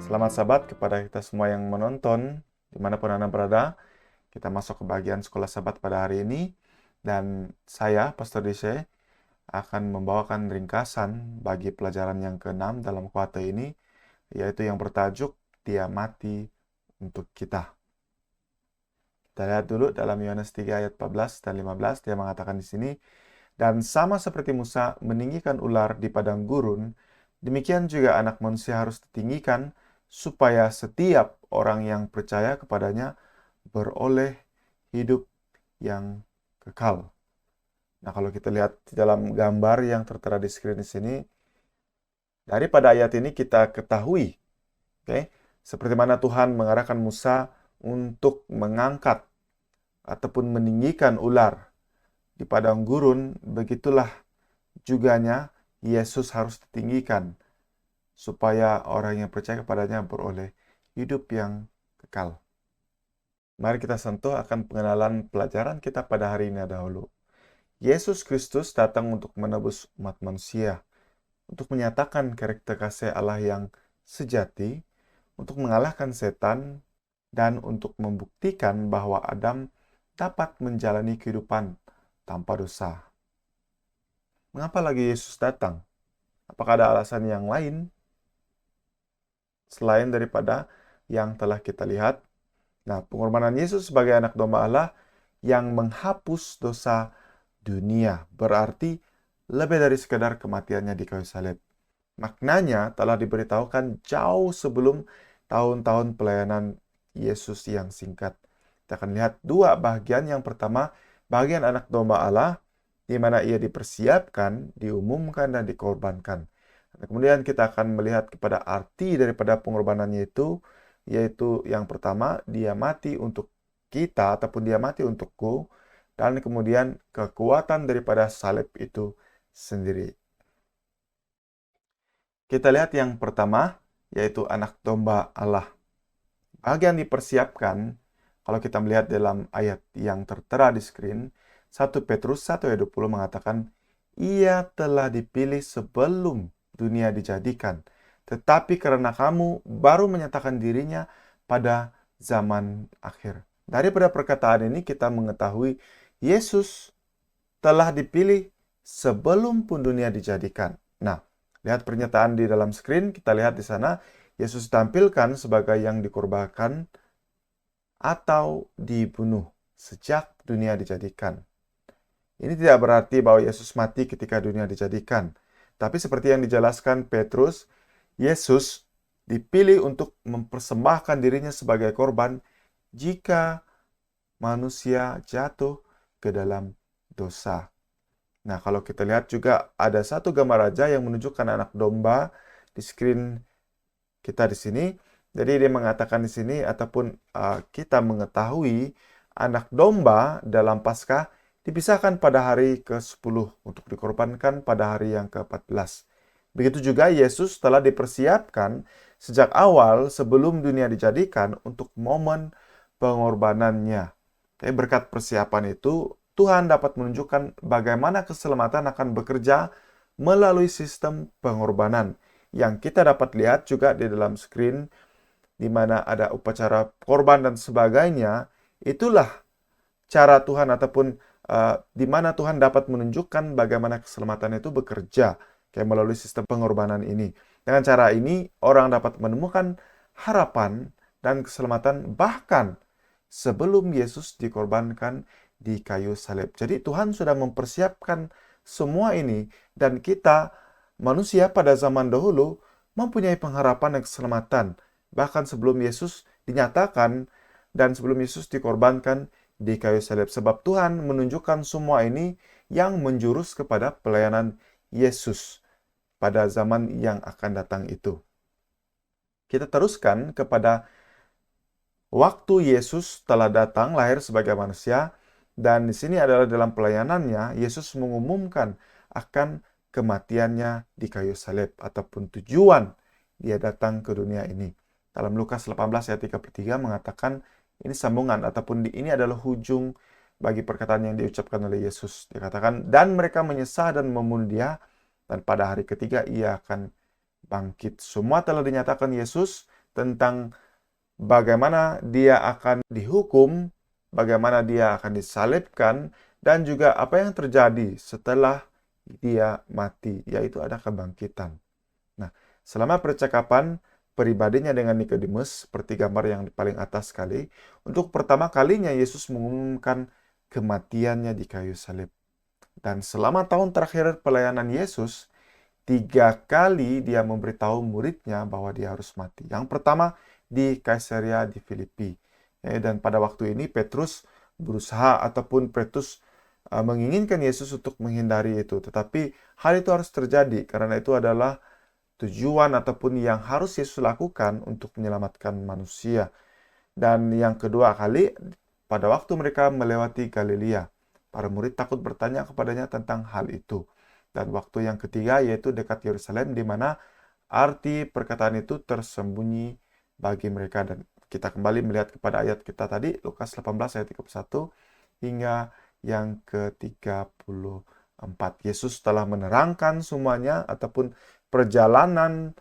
Selamat Sabat kepada kita semua yang menonton, dimanapun Anda berada. Kita masuk ke bagian sekolah Sabat pada hari ini. Dan saya, Pastor Dise, akan membawakan ringkasan bagi pelajaran yang ke-6 dalam kuarter ini, yaitu yang bertajuk, Dia Mati Untuk Kita. Kita lihat dulu dalam Yohanes 3 ayat 14 dan 15, dia mengatakan di sini, dan sama seperti Musa meninggikan ular di padang gurun, demikian juga anak manusia harus ditinggikan, supaya setiap orang yang percaya kepadanya beroleh hidup yang kekal. Nah, kalau kita lihat di dalam gambar yang tertera di screen di sini, daripada ayat ini kita ketahui, seperti mana Tuhan mengarahkan Musa untuk mengangkat ataupun meninggikan ular di padang gurun, begitulah juganya Yesus harus ditinggikan supaya orang yang percaya kepadanya beroleh hidup yang kekal. Mari kita sentuh akan pengenalan pelajaran kita pada hari ini dahulu. Yesus Kristus datang untuk menebus umat manusia, untuk menyatakan karakter kasih Allah yang sejati, untuk mengalahkan setan, dan untuk membuktikan bahwa Adam dapat menjalani kehidupan tanpa dosa. Mengapa lagi Yesus datang? Apakah ada alasan yang lain selain daripada yang telah kita lihat? Nah, pengorbanan Yesus sebagai anak domba Allah yang menghapus dosa dunia berarti lebih dari sekadar kematiannya di kayu salib. Maknanya telah diberitahukan jauh sebelum tahun-tahun pelayanan Yesus yang singkat. Kita akan lihat dua bagian. Yang pertama, bagian anak domba Allah, di mana ia dipersiapkan, diumumkan, dan dikorbankan. Dan kemudian kita akan melihat kepada arti daripada pengorbanannya itu, yaitu yang pertama, dia mati untuk kita, ataupun dia mati untukku, dan kemudian kekuatan daripada salib itu sendiri. Kita lihat yang pertama, yaitu anak domba Allah. Bagian dipersiapkan, kalau kita melihat dalam ayat yang tertera di screen, 1 Petrus 1 ayat 20 mengatakan, ia telah dipilih sebelum dunia dijadikan, tetapi karena kamu baru menyatakan dirinya pada zaman akhir. Daripada perkataan ini kita mengetahui Yesus telah dipilih sebelum pun dunia dijadikan. Nah, lihat pernyataan di dalam screen, kita lihat di sana, Yesus tampilkan sebagai yang dikorbankan atau dibunuh sejak dunia dijadikan. Ini tidak berarti bahwa Yesus mati ketika dunia dijadikan. Tapi seperti yang dijelaskan Petrus, Yesus dipilih untuk mempersembahkan dirinya sebagai korban jika manusia jatuh ke dalam dosa. Nah, kalau kita lihat juga ada satu gambar raja yang menunjukkan anak domba di screen kita di sini. Jadi dia mengatakan di sini ataupun kita mengetahui anak domba dalam Paskah dipisahkan pada hari ke-10 untuk dikorbankan pada hari yang ke-14. Begitu juga Yesus telah dipersiapkan sejak awal sebelum dunia dijadikan untuk momen pengorbanannya. Jadi berkat persiapan itu, Tuhan dapat menunjukkan bagaimana keselamatan akan bekerja melalui sistem pengorbanan yang kita dapat lihat juga di dalam screen, di mana ada upacara korban dan sebagainya. Itulah cara Tuhan ataupun di mana Tuhan dapat menunjukkan bagaimana keselamatan itu bekerja kayak melalui sistem pengorbanan ini. Dengan cara ini orang dapat menemukan harapan dan keselamatan bahkan sebelum Yesus dikorbankan di kayu salib. Jadi Tuhan sudah mempersiapkan semua ini dan kita manusia pada zaman dahulu mempunyai pengharapan dan keselamatan bahkan sebelum Yesus dinyatakan dan sebelum Yesus dikorbankan di kayu salib. Sebab Tuhan menunjukkan semua ini yang menjurus kepada pelayanan Yesus pada zaman yang akan datang itu. Kita teruskan kepada waktu Yesus telah datang lahir sebagai manusia, dan di sini adalah dalam pelayanannya Yesus mengumumkan akan kematiannya di kayu salib ataupun tujuan dia datang ke dunia ini. Dalam Lukas 18 ayat 33 mengatakan ini sambungan ataupun ini adalah hujung bagi perkataan yang diucapkan oleh Yesus. Dikatakan, dan mereka menyesah dan membunuh dia, dan pada hari ketiga ia akan bangkit. Semua telah dinyatakan Yesus tentang bagaimana dia akan dihukum, bagaimana dia akan disalibkan, dan juga apa yang terjadi setelah dia mati, yaitu ada kebangkitan. Nah, selama percakapan pribadinya dengan Nikodemus, seperti gambar yang paling atas sekali, untuk pertama kalinya Yesus mengumumkan kematiannya di kayu salib. Dan selama tahun terakhir pelayanan Yesus, 3 kali dia memberitahu muridnya bahwa dia harus mati. Yang pertama di Kaisarea di Filipi. Dan pada waktu ini Petrus berusaha ataupun Petrus menginginkan Yesus untuk menghindari itu. Tetapi hal itu harus terjadi karena itu adalah tujuan ataupun yang harus Yesus lakukan untuk menyelamatkan manusia. Dan yang kedua kali, pada waktu mereka melewati Galilea, para murid takut bertanya kepadanya tentang hal itu. Dan waktu yang ketiga yaitu dekat Yerusalem, di mana arti perkataan itu tersembunyi bagi mereka. Dan kita kembali melihat kepada ayat kita tadi, Lukas 18 ayat 31 hingga yang ke-34. Yesus telah menerangkan semuanya ataupun perjalanan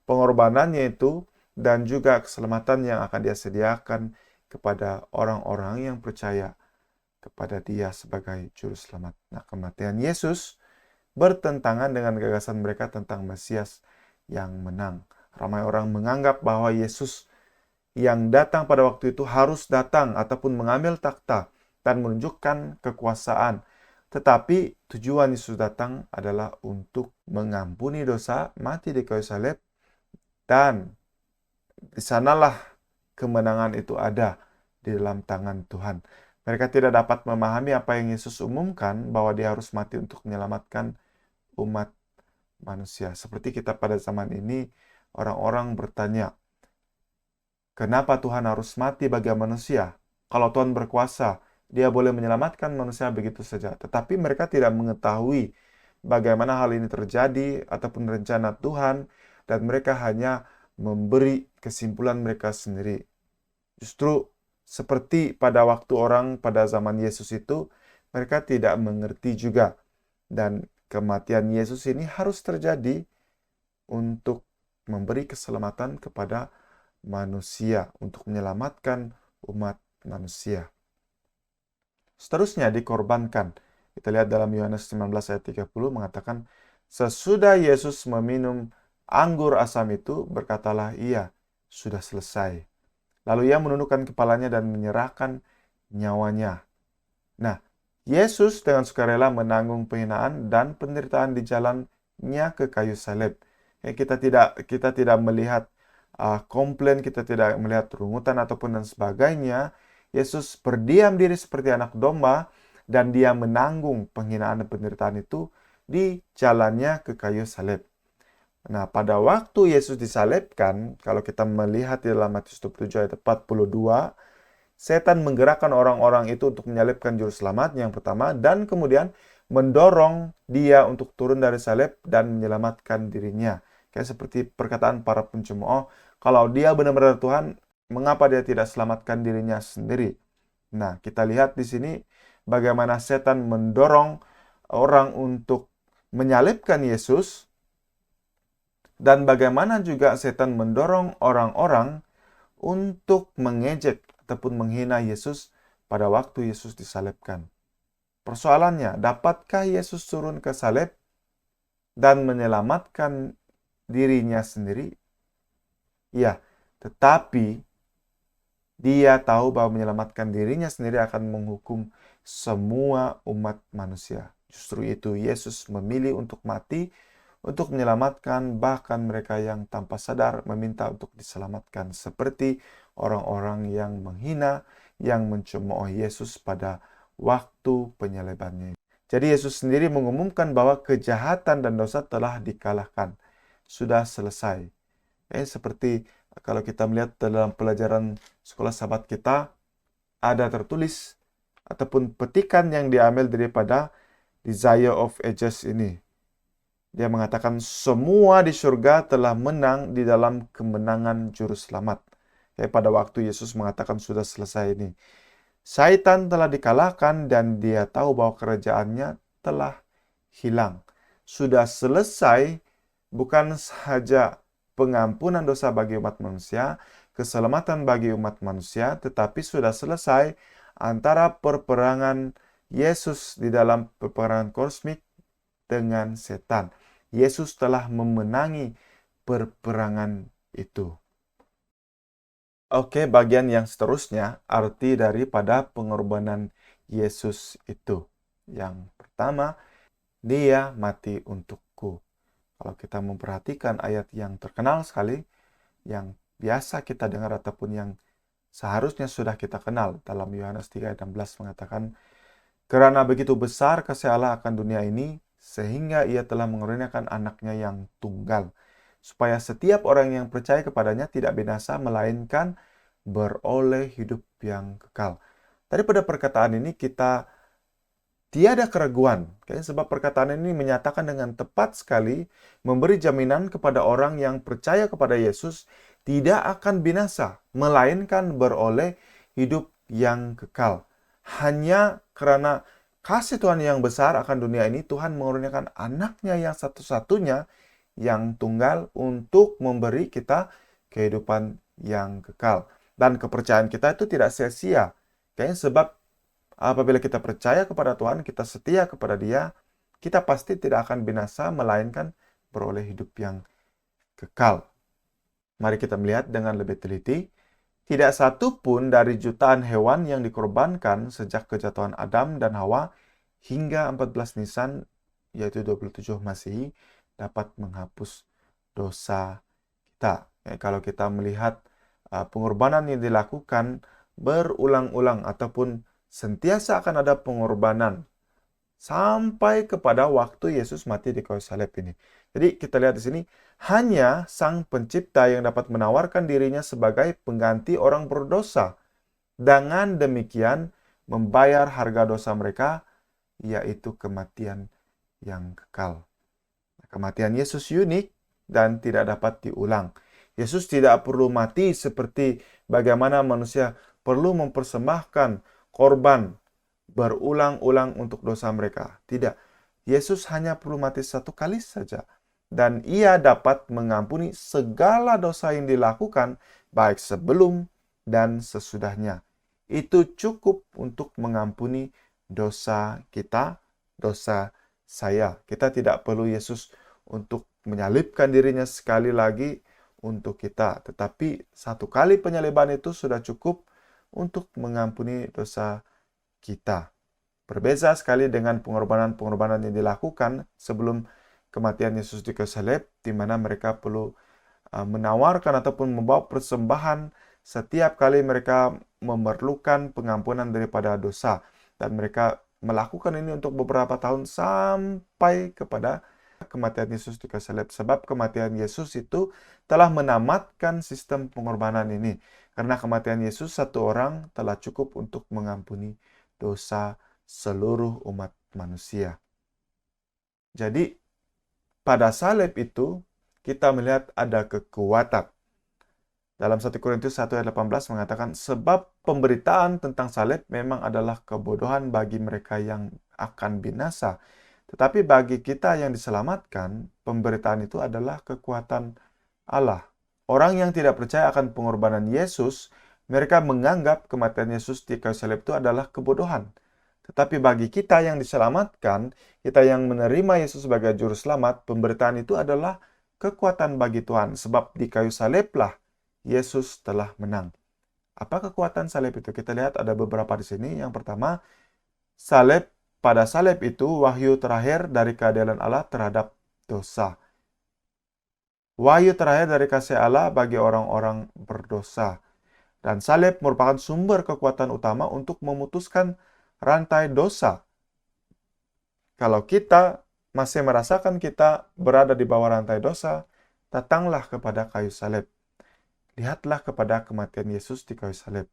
pengorbanannya itu dan juga keselamatan yang akan dia sediakan kepada orang-orang yang percaya kepada dia sebagai juru selamat. Nah, kematian Yesus bertentangan dengan gagasan mereka tentang Mesias yang menang. Ramai orang menganggap bahwa Yesus yang datang pada waktu itu harus datang ataupun mengambil takhta dan menunjukkan kekuasaan. Tetapi tujuan Yesus datang adalah untuk mengampuni dosa, mati di kayu salib, dan di sanalah kemenangan itu ada di dalam tangan Tuhan. Mereka tidak dapat memahami apa yang Yesus umumkan, bahwa dia harus mati untuk menyelamatkan umat manusia. Seperti kita pada zaman ini, orang-orang bertanya, kenapa Tuhan harus mati bagi manusia? Kalau Tuhan berkuasa, dia boleh menyelamatkan manusia begitu saja. Tetapi mereka tidak mengetahui bagaimana hal ini terjadi ataupun rencana Tuhan, dan mereka hanya memberi kesimpulan mereka sendiri. Justru seperti pada waktu orang pada zaman Yesus itu, mereka tidak mengerti juga. Dan kematian Yesus ini harus terjadi untuk memberi keselamatan kepada manusia, untuk menyelamatkan umat manusia. Seterusnya dikorbankan. Kita lihat dalam Yohanes 19 ayat 30 mengatakan, sesudah Yesus meminum anggur asam itu, berkatalah ia, sudah selesai. Lalu ia menundukkan kepalanya dan menyerahkan nyawanya. Nah, Yesus dengan sukarela menanggung penghinaan dan penderitaan di jalannya ke kayu salib. Kita tidak melihat komplain, kita tidak melihat rungutan ataupun dan sebagainya. Yesus berdiam diri seperti anak domba dan dia menanggung penghinaan dan penderitaan itu di jalannya ke kayu salib. Nah, pada waktu Yesus disalibkan, kalau kita melihat di dalam Matius 27 ayat 42, setan menggerakkan orang-orang itu untuk menyalibkan juru selamat yang pertama, dan kemudian mendorong dia untuk turun dari salib dan menyelamatkan dirinya. Kayak seperti perkataan para pencemooh, kalau dia benar-benar Tuhan, mengapa dia tidak selamatkan dirinya sendiri? Nah, kita lihat di sini bagaimana setan mendorong orang untuk menyalibkan Yesus, dan bagaimana juga setan mendorong orang-orang untuk mengejek ataupun menghina Yesus pada waktu Yesus disalibkan. Persoalannya, dapatkah Yesus turun ke salib dan menyelamatkan dirinya sendiri? Ya, tetapi dia tahu bahwa menyelamatkan dirinya sendiri akan menghukum semua umat manusia. Justru itu Yesus memilih untuk mati, untuk menyelamatkan bahkan mereka yang tanpa sadar meminta untuk diselamatkan, seperti orang-orang yang menghina, yang mencemooh Yesus pada waktu penyalibannya. Jadi Yesus sendiri mengumumkan bahwa kejahatan dan dosa telah dikalahkan, sudah selesai. Seperti kalau kita melihat dalam pelajaran sekolah sahabat kita, ada tertulis ataupun petikan yang diambil daripada Desire of Ages ini. Dia mengatakan semua di surga telah menang di dalam kemenangan juru selamat. Pada waktu Yesus mengatakan sudah selesai ini, Satan telah dikalahkan dan dia tahu bahwa kerajaannya telah hilang. Sudah selesai bukan saja pengampunan dosa bagi umat manusia, keselamatan bagi umat manusia, tetapi sudah selesai antara perperangan Yesus di dalam peperangan kosmik dengan setan. Yesus telah memenangi perperangan itu. Oke, bagian yang seterusnya, arti daripada pengorbanan Yesus itu. Yang pertama, Dia mati untukku. Kalau kita memperhatikan ayat yang terkenal sekali, yang biasa kita dengar ataupun yang seharusnya sudah kita kenal, dalam Yohanes 3 ayat 16 mengatakan, "Karena begitu besar kasih Allah akan dunia ini, sehingga Ia telah mengaruniakan anaknya yang tunggal, supaya setiap orang yang percaya kepadanya tidak binasa, melainkan beroleh hidup yang kekal." Daripada perkataan ini kita tiada keraguan, sebab perkataan ini menyatakan dengan tepat sekali, memberi jaminan kepada orang yang percaya kepada Yesus tidak akan binasa, melainkan beroleh hidup yang kekal. Hanya karena kasih Tuhan yang besar akan dunia ini, Tuhan mengaruniakan anaknya yang satu-satunya, yang tunggal, untuk memberi kita kehidupan yang kekal. Dan kepercayaan kita itu tidak sia-sia. Sebab apabila kita percaya kepada Tuhan, kita setia kepada Dia, kita pasti tidak akan binasa, melainkan beroleh hidup yang kekal. Mari kita melihat dengan lebih teliti. Tidak satu pun dari jutaan hewan yang dikorbankan sejak kejatuhan Adam dan Hawa hingga 14 Nisan, yaitu 27 Masehi, dapat menghapus dosa kita. Kalau kita melihat pengorbanan yang dilakukan berulang-ulang ataupun sentiasa akan ada pengorbanan sampai kepada waktu Yesus mati di kayu salib ini. Jadi kita lihat di sini, hanya Sang Pencipta yang dapat menawarkan dirinya sebagai pengganti orang berdosa. Dengan demikian membayar harga dosa mereka, yaitu kematian yang kekal. Kematian Yesus unik dan tidak dapat diulang. Yesus tidak perlu mati seperti bagaimana manusia perlu mempersembahkan korban berulang-ulang untuk dosa mereka. Tidak. Yesus hanya perlu mati satu kali saja. Dan Ia dapat mengampuni segala dosa yang dilakukan, baik sebelum dan sesudahnya. Itu cukup untuk mengampuni dosa kita, dosa saya. Kita tidak perlu Yesus untuk menyalibkan dirinya sekali lagi untuk kita. Tetapi satu kali penyaliban itu sudah cukup untuk mengampuni dosa kita. Berbeza sekali dengan pengorbanan-pengorbanan yang dilakukan sebelum kematian Yesus di kayu salib, di mana mereka perlu menawarkan ataupun membawa persembahan setiap kali mereka memerlukan pengampunan daripada dosa. Dan mereka melakukan ini untuk beberapa tahun sampai kepada kematian Yesus di kayu salib. Sebab kematian Yesus itu telah menamatkan sistem pengorbanan ini. Karena kematian Yesus satu orang telah cukup untuk mengampuni dosa seluruh umat manusia. Jadi pada salib itu kita melihat ada kekuatan. Dalam 1 Korintus 1 ayat 18 mengatakan, sebab pemberitaan tentang salib memang adalah kebodohan bagi mereka yang akan binasa. Tetapi bagi kita yang diselamatkan, pemberitaan itu adalah kekuatan Allah. Orang yang tidak percaya akan pengorbanan Yesus, mereka menganggap kematian Yesus di kayu salib itu adalah kebodohan. Tetapi bagi kita yang diselamatkan, kita yang menerima Yesus sebagai juru selamat, pemberitaan itu adalah kekuatan bagi Tuhan. Sebab di kayu saliblah Yesus telah menang. Apa kekuatan salib itu? Kita lihat ada beberapa di sini. Yang pertama, pada salib itu wahyu terakhir dari keadilan Allah terhadap dosa. Wahyu terakhir dari kasih Allah bagi orang-orang berdosa. Dan salib merupakan sumber kekuatan utama untuk memutuskan rantai dosa. Kalau kita masih merasakan kita berada di bawah rantai dosa, datanglah kepada kayu salib. Lihatlah kepada kematian Yesus di kayu salib.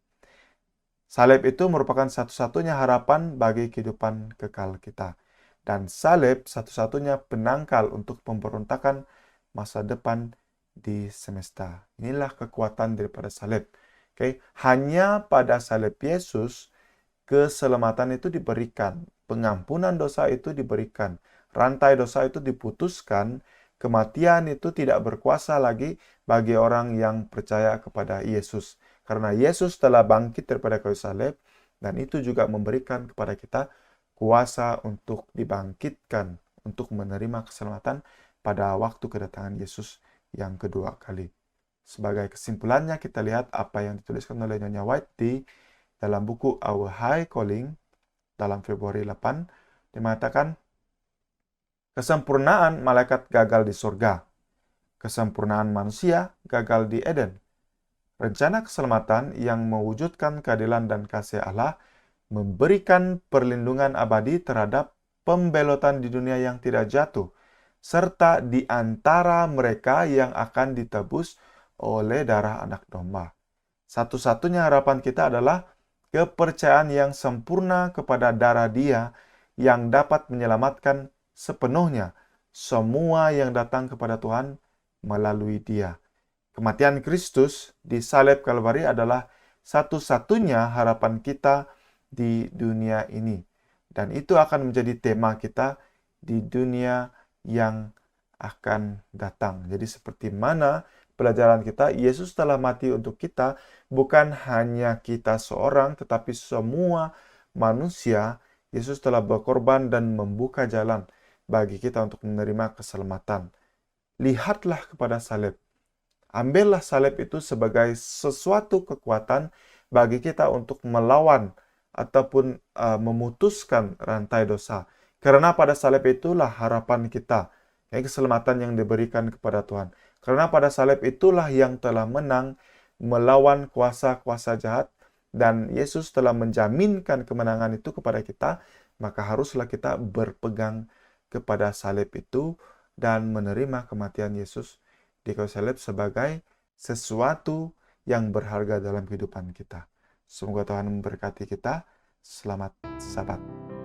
Salib itu merupakan satu-satunya harapan bagi kehidupan kekal kita. Dan salib satu-satunya penangkal untuk pemberontakan masa depan di semesta. Inilah kekuatan daripada salib. Hanya pada salib Yesus keselamatan itu diberikan, pengampunan dosa itu diberikan, rantai dosa itu diputuskan, kematian itu tidak berkuasa lagi bagi orang yang percaya kepada Yesus. Karena Yesus telah bangkit daripada kayu salib, dan itu juga memberikan kepada kita kuasa untuk dibangkitkan, untuk menerima keselamatan pada waktu kedatangan Yesus yang kedua kali. Sebagai kesimpulannya, kita lihat apa yang dituliskan oleh Nyonya White di dalam buku Our High Calling dalam Februari 8, dimatakan, kesempurnaan malaikat gagal di surga, kesempurnaan manusia gagal di Eden. Rencana keselamatan yang mewujudkan keadilan dan kasih Allah memberikan perlindungan abadi terhadap pembelotan di dunia yang tidak jatuh, serta di antara mereka yang akan ditebus oleh darah anak domba. Satu-satunya harapan kita adalah kepercayaan yang sempurna kepada darah Dia yang dapat menyelamatkan sepenuhnya semua yang datang kepada Tuhan melalui Dia. Kematian Kristus di salib Kalvari adalah satu-satunya harapan kita di dunia ini. Dan itu akan menjadi tema kita di dunia yang akan datang. Jadi seperti mana pelajaran kita, Yesus telah mati untuk kita, bukan hanya kita seorang, tetapi semua manusia. Yesus telah berkorban dan membuka jalan bagi kita untuk menerima keselamatan. Lihatlah kepada salib. Ambillah salib itu sebagai sesuatu kekuatan bagi kita untuk melawan ataupun memutuskan rantai dosa. Karena pada salib itulah harapan kita, keselamatan yang diberikan kepada Tuhan. Karena pada salib itulah yang telah menang melawan kuasa-kuasa jahat, dan Yesus telah menjaminkan kemenangan itu kepada kita, maka haruslah kita berpegang kepada salib itu dan menerima kematian Yesus di kayu salib sebagai sesuatu yang berharga dalam kehidupan kita. Semoga Tuhan memberkati kita. Selamat Sabat.